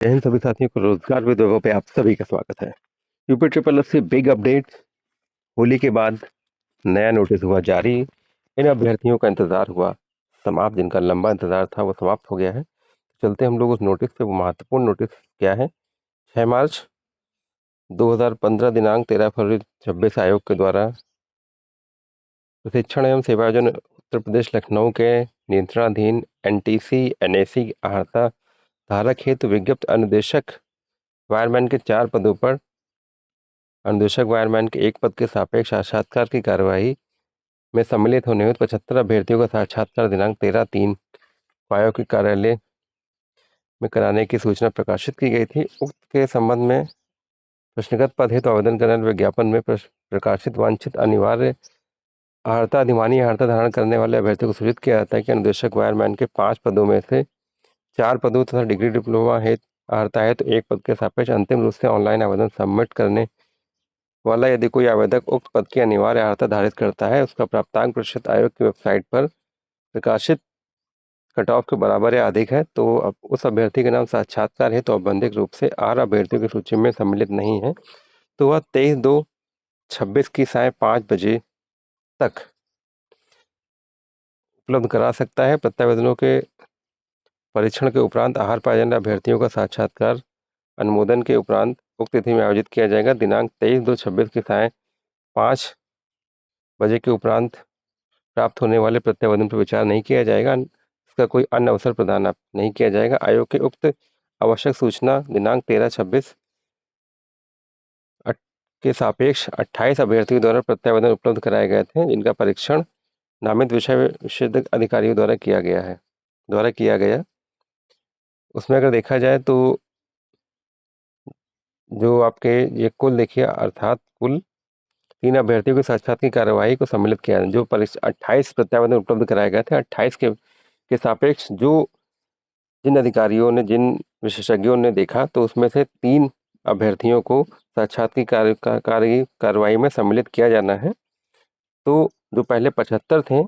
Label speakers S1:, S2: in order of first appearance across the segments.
S1: इन सभी साथियों को रोजगार विदर्भों पे आप सभी का स्वागत है। यूपी ट्रिपल एस से बिग अपडेट। होली के बाद नया नोटिस हुआ जारी। इन अभ्यर्थियों का इंतजार हुआ समाप्त, जिनका लंबा इंतजार था वो समाप्त हो गया है। चलते हम लोग उस नोटिस पे। वो महत्वपूर्ण नोटिस क्या है? 6 मार्च 2015 दिनांक 13 फरवरी 26 आयोग के द्वारा प्रशिक्षण एवं सेवायोजन उत्तर प्रदेश लखनऊ के नियंत्रणाधीन एनटीसी एनएसी आहर्ता धारक हेतु विज्ञप्त अनुदेशक वायरमैन के 4 पदों पर अनुदेशक वायरमैन के 1 पद के सापेक्ष साक्षात्कार की कार्यवाही में सम्मिलित होने हेतु 75 अभ्यर्थियों का साक्षात्कार दिनांक 13/3 आयोग के कार्यालय में कराने की सूचना प्रकाशित की गई थी। उक्त के संबंध में प्रश्नगत पद हेतु आवेदन करने वाले विज्ञापन में प्रकाशित वांछित अनिवार्य अर्हता अधिमानी अर्हता धारण करने वाले अभ्यर्थियों को सूचित किया जाता है कि अनुदेशक वायरमैन के 5 पदों में से 4 पदों तथा डिग्री डिप्लोमा हेतु अर्हता है तो 1 पद के सापेक्ष अंतिम रूप से ऑनलाइन आवेदन सबमिट करने वाला यदि कोई आवेदक उक्त पद की अनिवार्य अर्हता धारित करता है, उसका प्राप्तांक प्रतिशत आयोग की वेबसाइट पर प्रकाशित कट ऑफ के बराबर या अधिक है तो अब उस अभ्यर्थी के नाम साक्षात्कार है तो औपबंधिक रूप से 8 अभ्यर्थियों की सूची में सम्मिलित नहीं है तो वह 23/2/26 की साय 5 बजे तक उपलब्ध करा सकता है। प्रत्यावेदनों के परीक्षण के उपरांत आहार पाए जाने अभ्यर्थियों का साक्षात्कार अनुमोदन के उपरांत उक्त तिथि में आयोजित किया जाएगा। दिनांक 23/2/26 की साय 5 बजे के उपरांत प्राप्त होने वाले प्रत्यावेदन पर विचार नहीं किया जाएगा। इसका कोई अन्य अवसर प्रदान नहीं किया जाएगा। आयोग के उक्त आवश्यक सूचना दिनांक 13/26 के सापेक्ष 28 अभ्यर्थियों द्वारा प्रत्यावेदन उपलब्ध कराए गए थे, जिनका परीक्षण नामित विषय विशेषज्ञ अधिकारियों द्वारा किया गया। उसमें अगर देखा जाए तो जो आपके ये कुल देखिए, अर्थात कुल 3 अभ्यर्थियों के साक्षात्कार की कार्यवाही को सम्मिलित किया। जो परीक्षा 28 प्रत्यावेदन उपलब्ध कराए गए थे, 28 के सापेक्ष जिन अधिकारियों ने, जिन विशेषज्ञों ने देखा तो उसमें से 3 अभ्यर्थियों को साक्षात्कार की कार्यवाही में सम्मिलित किया जाना है। तो जो पहले 75 थे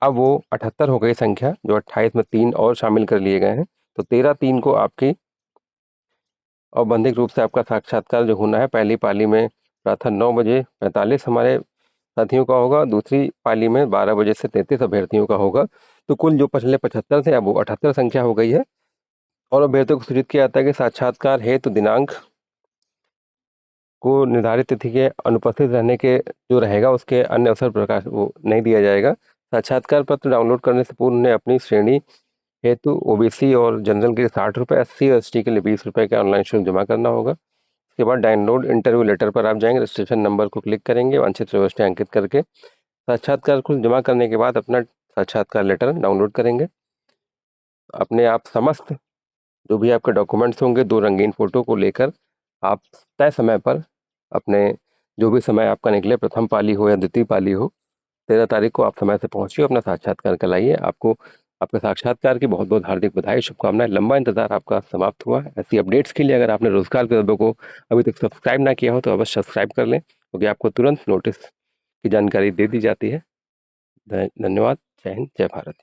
S1: अब वो 78 हो गई संख्या, जो 28 में 3 और शामिल कर लिए गए हैं। तो 13/3 को आपकी औपबंधिक रूप से आपका साक्षात्कार जो होना है, पहली पाली में प्रातः 9:45 हमारे साथियों का होगा, दूसरी पाली में 12 बजे से 33 अभ्यर्थियों का होगा। तो कुल जो पहले 75 थे अब वो 78 संख्या हो गई है। और अभ्यर्थियों को सूचित किया जाता है कि साक्षात्कार हेतु दिनांक को निर्धारित तिथि के अनुपस्थित रहने के जो रहेगा उसके अन्य अवसर प्रकाश वो नहीं दिया जाएगा। साक्षात्कार पत्र डाउनलोड करने से पूर्व उन्हें अपनी श्रेणी हेतु ओबीसी और जनरल के लिए 60 रुपये, SC और ST के लिए 20 रुपये का ऑनलाइन शुल्क जमा करना होगा। इसके बाद डाउनलोड इंटरव्यू लेटर पर आप जाएंगे, रजिस्ट्रेशन नंबर को क्लिक करेंगे, वांछित प्रविष्टि अंकित करके साक्षात्कार को जमा करने के बाद अपना साक्षात्कार लेटर डाउनलोड करेंगे। अपने आप समस्त जो भी आपके डॉक्यूमेंट्स होंगे 2 रंगीन फोटो को लेकर आप तय समय पर अपने जो भी समय आपका निकले, प्रथम पाली हो या द्वितीय पाली हो, 13 तारीख को आप समय से पहुंचिए, अपना साक्षात्कार कराइए। आपको आपके साक्षात्कार की बहुत बहुत हार्दिक बधाई, शुभकामनाएं। लंबा इंतजार आपका समाप्त हुआ। ऐसी अपडेट्स के लिए अगर आपने रोजगार विदर्भ को अभी तक सब्सक्राइब ना किया हो तो अवश्य सब्सक्राइब कर लें, क्योंकि आपको तुरंत नोटिस की जानकारी दे दी जाती है। धन्यवाद। जय हिंद, जय भारत।